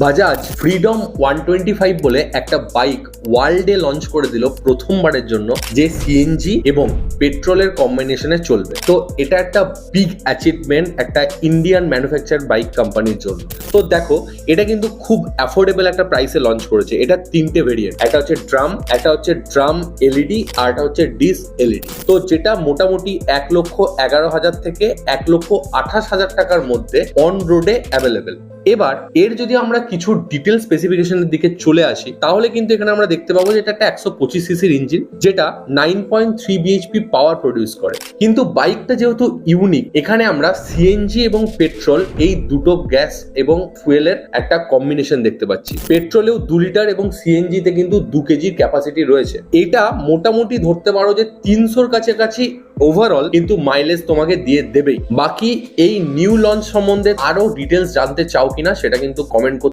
Bajaj freedom 125 বলে একটা bike ওয়ার্ল্ডে লঞ্চ করে দিল প্রথমবারের জন্য, যে সিএনজি এবং পেট্রোলের কম্বিনেশনে চলবে। তো এটা একটা বিগ অ্যাচিভমেন্ট একটা ইন্ডিয়ান ম্যানুফ্যাকচার বাইক কোম্পানির জন্য। তো দেখো, এটা কিন্তু খুব অ্যাফোর্ডেবল একটা প্রাইসে লঞ্চ করেছে। এটা তিনটে ভেরিয়েন্ট, একটা হচ্ছে ড্রাম, একটা হচ্ছে ড্রাম এলইডি, আর একটা হচ্ছে ডিস এলইডি। তো যেটা মোটামুটি 1,11,000 থেকে 1,28,000 টাকার মধ্যে অন রোডে অ্যাভেলেবেল। এবার এর যদি আমরা কিছু ডিটেল স্পেসিফিকেশনের দিকে চলে আসি, তাহলে কিন্তু এখানে আমরা দেখতে পাবো যে এটা একটা 125 সিসির ইঞ্জিন, যেটা 9.3 বিএইচপি পাওয়ার প্রডিউস করে। কিন্তু বাইকটা যেহেতু ইউনিক, এখানে আমরা সিএনজি এবং পেট্রোল এই দুটো গ্যাস এবং ফুয়েলের একটা কম্বিনেশন দেখতে পাচ্ছি। পেট্রোলেও 2 লিটার এবং সিএনজিতে কিন্তু 2 কেজির ক্যাপাসিটি রয়েছে। এটা মোটামুটি ধরতে পারো যে 300-র কাছাকাছি ওভারঅল কিন্তু মাইলেজ তোমাকে দিয়ে দেবেই। বাকি এই নিউ লঞ্চ সম্বন্ধে আরো ডিটেলস জানতে চাও কিনা সেটা কিন্তু কমেন্ট করতে